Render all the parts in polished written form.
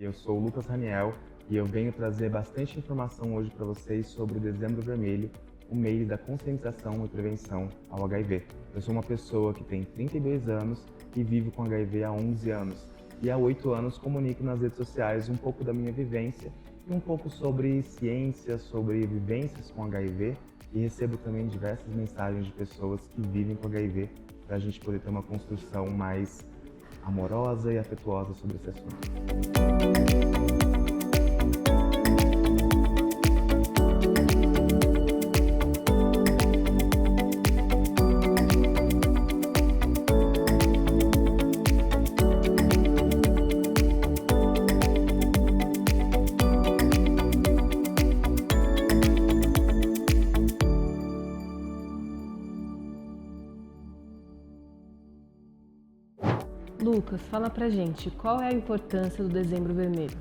Eu sou o Lucas Raniel e eu venho trazer bastante informação hoje para vocês sobre o Dezembro Vermelho, o mês da conscientização e prevenção ao HIV. Eu sou uma pessoa que tem 32 anos e vivo com HIV há 11 anos. E há 8 anos comunico nas redes sociais um pouco da minha vivência e um pouco sobre ciência, sobre vivências com HIV, e recebo também diversas mensagens de pessoas que vivem com HIV para a gente poder ter uma construção mais amorosa e afetuosa sobre esse assunto. Lucas, fala pra gente, qual é a importância do Dezembro Vermelho?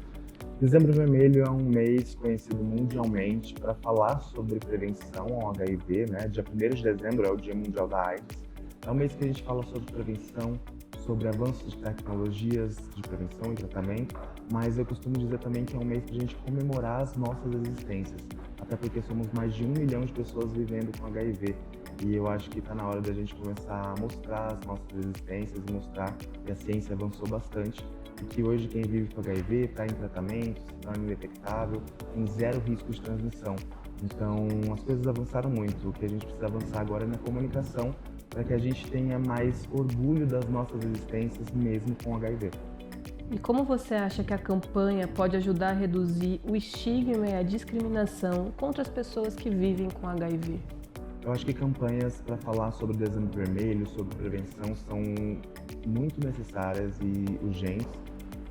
Dezembro Vermelho é um mês conhecido mundialmente para falar sobre prevenção ao HIV, né? Dia 1º de dezembro é o Dia Mundial da AIDS. É um mês que a gente fala sobre prevenção, sobre avanços de tecnologias de prevenção e tratamento, mas eu costumo dizer também que é um mês para a gente comemorar as nossas existências, até porque somos mais de 1 milhão de pessoas vivendo com HIV. E eu acho que está na hora da gente começar a mostrar as nossas existências e mostrar que a ciência avançou bastante e que hoje quem vive com HIV está em tratamento, se torna indetectável, tem zero risco de transmissão. Então as coisas avançaram muito. O que a gente precisa avançar agora é na comunicação para que a gente tenha mais orgulho das nossas existências mesmo com HIV. E como você acha que a campanha pode ajudar a reduzir o estigma e a discriminação contra as pessoas que vivem com HIV? Eu acho que campanhas para falar sobre o Dezembro Vermelho, sobre prevenção, são muito necessárias e urgentes,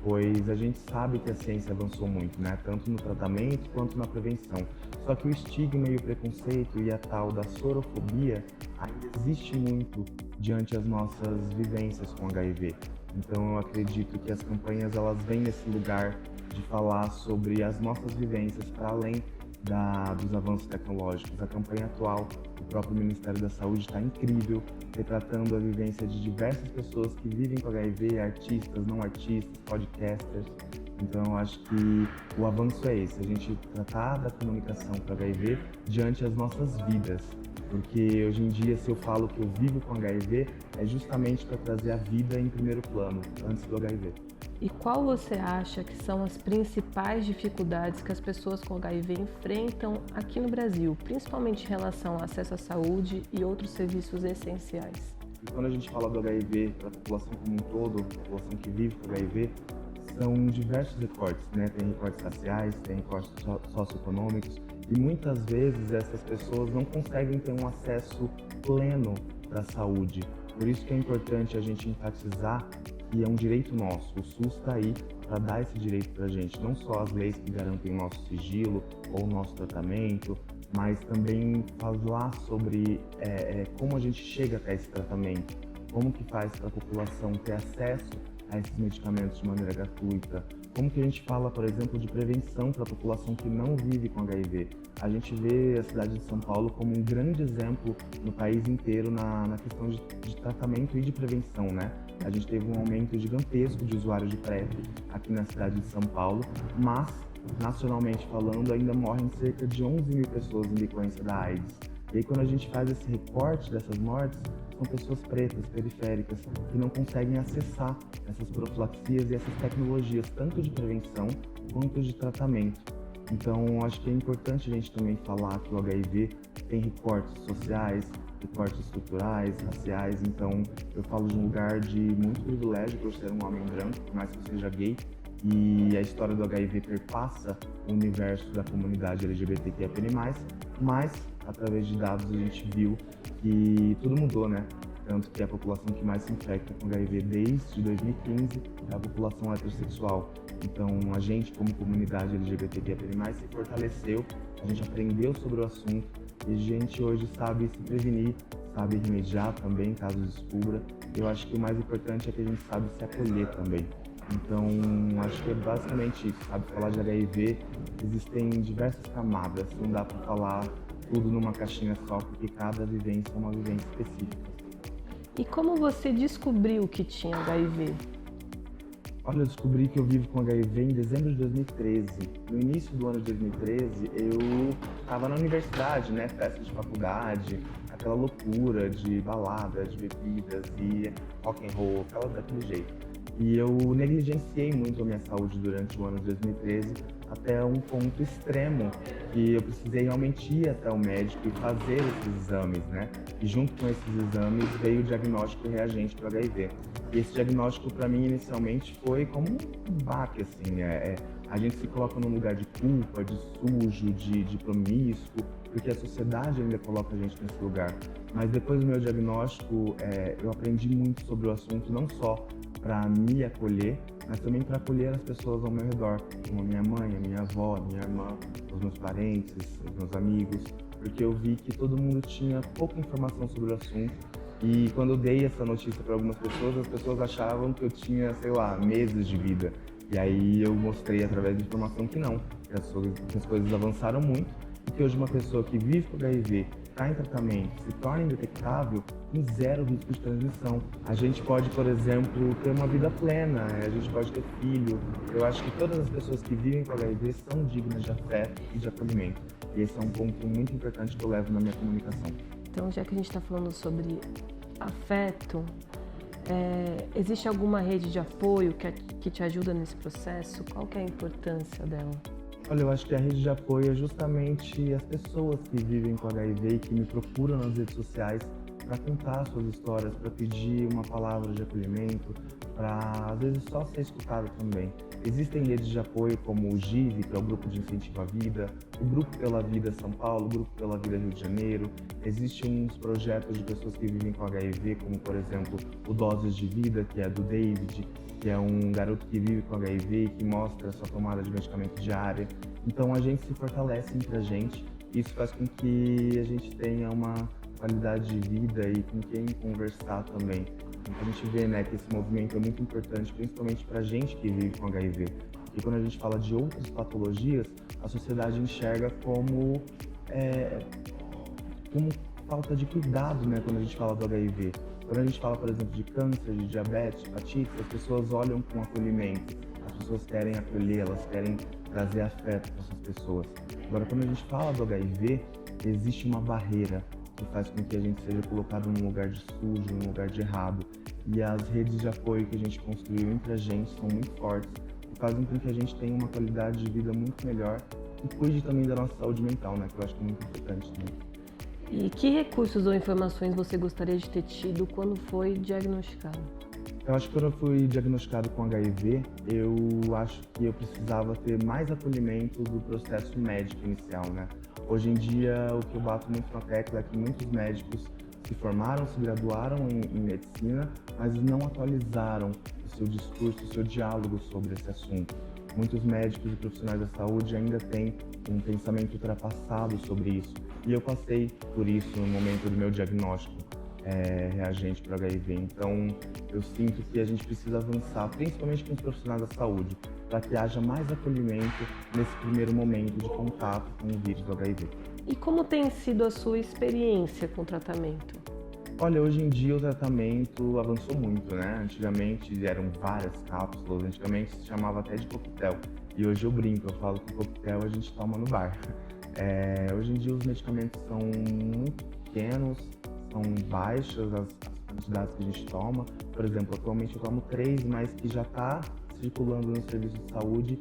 pois a gente sabe que a ciência avançou muito, né? Tanto no tratamento quanto na prevenção. Só que o estigma e o preconceito e a tal da sorofobia ainda existe muito diante as nossas vivências com HIV. Então eu acredito que as campanhas elas vêm nesse lugar de falar sobre as nossas vivências para além dos avanços tecnológicos. A campanha atual do próprio Ministério da Saúde está incrível, retratando a vivência de diversas pessoas que vivem com HIV, artistas, não artistas, podcasters. Então eu acho que o avanço é esse, a gente tratar da comunicação para HIV diante das nossas vidas. Porque hoje em dia, se eu falo que eu vivo com HIV, é justamente para trazer a vida em primeiro plano, antes do HIV. E qual você acha que são as principais dificuldades que as pessoas com HIV enfrentam aqui no Brasil, principalmente em relação ao acesso à saúde e outros serviços essenciais? E quando a gente fala do HIV para a população como um todo, a população que vive com HIV, são diversos recortes, né? Tem recortes raciais, tem recortes socioeconômicos, e muitas vezes essas pessoas não conseguem ter um acesso pleno para a saúde. Por isso que é importante a gente enfatizar que é um direito nosso. O SUS está aí para dar esse direito para a gente, não só as leis que garantem o nosso sigilo ou o nosso tratamento, mas também falar sobre como a gente chega até esse tratamento, como que faz para a população ter acesso a esses medicamentos de maneira gratuita, como que a gente fala, por exemplo, de prevenção para a população que não vive com HIV. A gente vê a cidade de São Paulo como um grande exemplo no país inteiro na questão de tratamento e de prevenção, né? A gente teve um aumento gigantesco de usuários de PrEP aqui na cidade de São Paulo, mas, nacionalmente falando, ainda morrem cerca de 11 mil pessoas em decorrência da AIDS. E aí, quando a gente faz esse recorte dessas mortes, são pessoas pretas, periféricas, que não conseguem acessar essas profilaxias e essas tecnologias, tanto de prevenção quanto de tratamento. Então, acho que é importante a gente também falar que o HIV tem recortes sociais, recortes estruturais, raciais. Então, eu falo de um lugar de muito privilégio por ser um homem branco, por mais que eu seja gay, e a história do HIV perpassa o universo da comunidade LGBTQIA+, mas através de dados a gente viu que tudo mudou, né? Tanto que a população que mais se infecta com HIV desde 2015 é a população heterossexual. Então a gente, como comunidade LGBTQIA+, se fortaleceu, a gente aprendeu sobre o assunto e a gente hoje sabe se prevenir, sabe remediar também caso descubra. Eu acho que o mais importante é que a gente sabe se acolher também. Então, acho que é basicamente isso, sabe? Falar de HIV, existem diversas camadas, não dá para falar tudo numa caixinha só, porque cada vivência é uma vivência específica. E como você descobriu que tinha HIV? Olha, eu descobri que eu vivo com HIV em dezembro de 2013. No início do ano de 2013, eu estava na universidade, né, festa de faculdade, aquela loucura de balada, de bebidas e rock and roll, daquele jeito. E eu negligenciei muito a minha saúde durante o ano de 2013, até um ponto extremo, que eu precisei realmente ir até o médico e fazer esses exames, né? E junto com esses exames veio o diagnóstico reagente para HIV. E esse diagnóstico para mim inicialmente foi como um baque, assim, a gente se coloca num lugar de culpa, de sujo, de promíscuo, porque a sociedade ainda coloca a gente nesse lugar. Mas depois do meu diagnóstico, eu aprendi muito sobre o assunto, não só para me acolher, mas também para acolher as pessoas ao meu redor, como a minha mãe, a minha avó, a minha irmã, os meus parentes, os meus amigos, porque eu vi que todo mundo tinha pouca informação sobre o assunto. E quando eu dei essa notícia para algumas pessoas, as pessoas achavam que eu tinha, sei lá, meses de vida. E aí eu mostrei através de informação que não, que as coisas avançaram muito e que hoje uma pessoa que vive com HIV, está em tratamento, se torna indetectável, tem zero risco de transmissão. A gente pode, por exemplo, ter uma vida plena, a gente pode ter filho. Eu acho que todas as pessoas que vivem com HIV são dignas de afeto e de acolhimento. E esse é um ponto muito importante que eu levo na minha comunicação. Então, já que a gente está falando sobre afeto, existe alguma rede de apoio que te ajuda nesse processo? Qual que é a importância dela? Olha, eu acho que a rede de apoio é justamente as pessoas que vivem com HIV e que me procuram nas redes sociais para contar suas histórias, para pedir uma palavra de acolhimento, para às vezes só ser escutado também. Existem redes de apoio como o GIVE, que é o Grupo de Incentivo à Vida, o Grupo pela Vida São Paulo, o Grupo pela Vida Rio de Janeiro. Existem uns projetos de pessoas que vivem com HIV, como por exemplo o Doses de Vida, que é do David, que é um garoto que vive com HIV e que mostra a sua tomada de medicamento diária. Então a gente se fortalece entre a gente, e isso faz com que a gente tenha uma qualidade de vida e com quem conversar também. Então a gente vê, né, que esse movimento é muito importante, principalmente para a gente que vive com HIV. E quando a gente fala de outras patologias, a sociedade enxerga como falta de cuidado, né, quando a gente fala do HIV. Quando a gente fala, por exemplo, de câncer, de diabetes, de hepatite, as pessoas olham com acolhimento. As pessoas querem acolher, elas querem trazer afeto para essas pessoas. Agora, quando a gente fala do HIV, existe uma barreira que faz com que a gente seja colocado num lugar de sujo, num lugar de errado. E as redes de apoio que a gente construiu entre a gente são muito fortes e fazem com que a gente tenha uma qualidade de vida muito melhor e cuide também da nossa saúde mental, né, que eu acho que é muito importante também. E que recursos ou informações você gostaria de ter tido quando foi diagnosticado? Eu acho que quando eu fui diagnosticado com HIV, eu acho que eu precisava ter mais acolhimento do processo médico inicial, né? Hoje em dia, o que eu bato muito na tecla é que muitos médicos se formaram, se graduaram em medicina, mas não atualizaram o seu discurso, o seu diálogo sobre esse assunto. Muitos médicos e profissionais da saúde ainda têm um pensamento ultrapassado sobre isso. E eu passei por isso no momento do meu diagnóstico reagente para HIV. Então, eu sinto que a gente precisa avançar, principalmente com os profissionais da saúde, para que haja mais acolhimento nesse primeiro momento de contato com o vírus do HIV. E como tem sido a sua experiência com o tratamento? Olha, hoje em dia o tratamento avançou muito, né? Antigamente eram várias cápsulas, antigamente se chamava até de coquetel. E hoje eu brinco, eu falo que coquetel a gente toma no bar. Hoje em dia os medicamentos são muito pequenos, são baixas as quantidades que a gente toma. Por exemplo, atualmente eu tomo 3, mas que já está circulando no serviço de saúde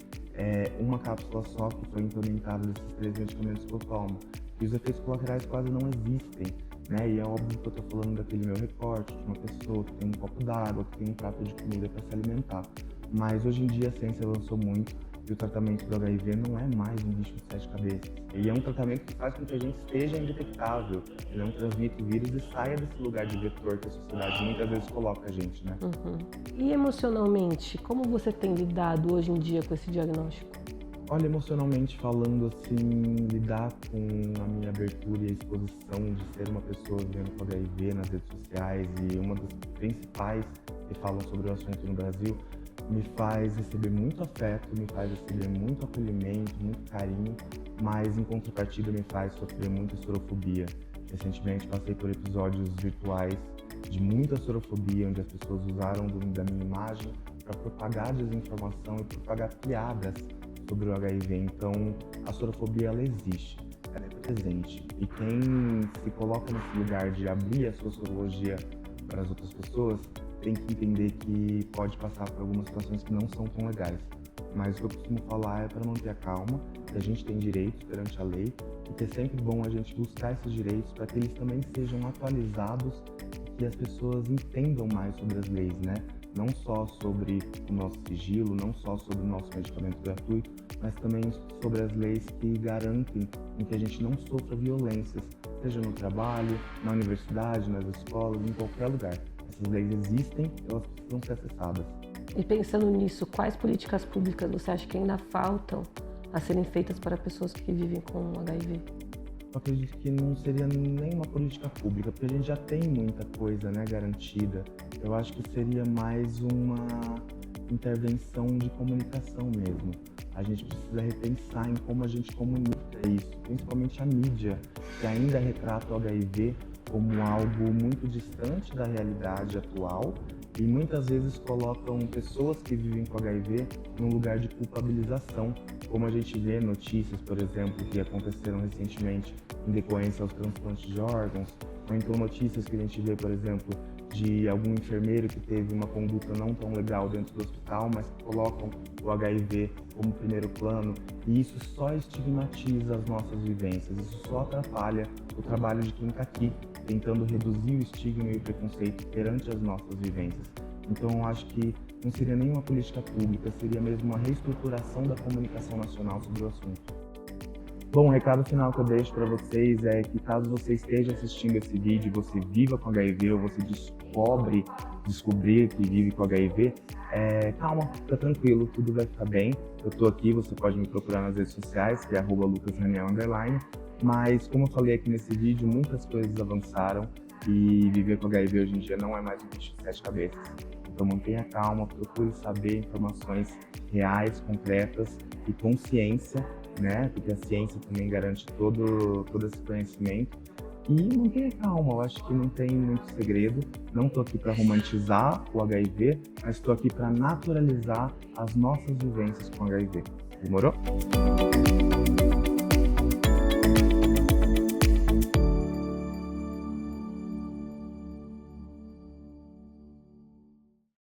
uma cápsula só que foi implementada desses 3 medicamentos que eu tomo. E os efeitos colaterais quase não existem, né? E é óbvio que eu estou falando daquele meu recorte, de uma pessoa que tem um copo d'água, que tem um prato de comida para se alimentar. Mas hoje em dia a ciência avançou muito e o tratamento do HIV não é mais um bicho de 7 cabeças. Ele é um tratamento que faz com que a gente seja indetectável, ele não transmite o vírus e saia desse lugar de vetor que a sociedade muitas vezes coloca a gente, né? Uhum. E emocionalmente, como você tem lidado hoje em dia com esse diagnóstico? Olha, emocionalmente falando, assim, lidar com a minha abertura e a exposição de ser uma pessoa vivendo com HIV nas redes sociais e uma das principais que falam sobre o assunto no Brasil, me faz receber muito afeto, me faz receber muito acolhimento, muito carinho, mas em contrapartida me faz sofrer muita sorofobia. Recentemente passei por episódios virtuais de muita sorofobia, onde as pessoas usaram da minha imagem para propagar desinformação e propagar piadas sobre o HIV. Então, a sorofobia, ela existe, ela é presente. E quem se coloca nesse lugar de abrir a sua sorologia para as outras pessoas, tem que entender que pode passar por algumas situações que não são tão legais. Mas o que eu costumo falar é para manter a calma, que a gente tem direitos perante a lei e que é sempre bom a gente buscar esses direitos para que eles também sejam atualizados e que as pessoas entendam mais sobre as leis, né? Não só sobre o nosso sigilo, não só sobre o nosso medicamento gratuito, mas também sobre as leis que garantem que a gente não sofra violências, seja no trabalho, na universidade, nas escolas, em qualquer lugar. Essas leis existem, elas precisam ser acessadas. E pensando nisso, quais políticas públicas você acha que ainda faltam a serem feitas para pessoas que vivem com HIV? Eu acredito que não seria nenhuma política pública, porque a gente já tem muita coisa, né, garantida. Eu acho que seria mais uma intervenção de comunicação mesmo. A gente precisa repensar em como a gente comunica isso, principalmente a mídia, que ainda retrata o HIV como algo muito distante da realidade atual e muitas vezes colocam pessoas que vivem com HIV num lugar de culpabilização, como a gente vê notícias, por exemplo, que aconteceram recentemente em decorrência aos transplantes de órgãos, ou então notícias que a gente vê, por exemplo, de algum enfermeiro que teve uma conduta não tão legal dentro do hospital, mas que colocam o HIV como primeiro plano, e isso só estigmatiza as nossas vivências, isso só atrapalha o trabalho de quem está aqui, tentando reduzir o estigma e o preconceito perante as nossas vivências. Então, eu acho que não seria nenhuma política pública, seria mesmo uma reestruturação da comunicação nacional sobre o assunto. Bom, o recado final que eu deixo para vocês é que caso você esteja assistindo esse vídeo, você viva com HIV ou você descobrir que vive com HIV, calma, fica tranquilo, tudo vai ficar bem. Eu tô aqui, você pode me procurar nas redes sociais, que é @lucasraniel_. Mas, como eu falei aqui nesse vídeo, muitas coisas avançaram e viver com HIV hoje em dia não é mais um bicho de 7 cabeças. Então mantenha calma, procure saber informações reais, concretas e com ciência, né? Porque a ciência também garante todo esse conhecimento. E mantenha calma, eu acho que não tem muito segredo. Não estou aqui para romantizar o HIV, mas estou aqui para naturalizar as nossas vivências com HIV. Demorou?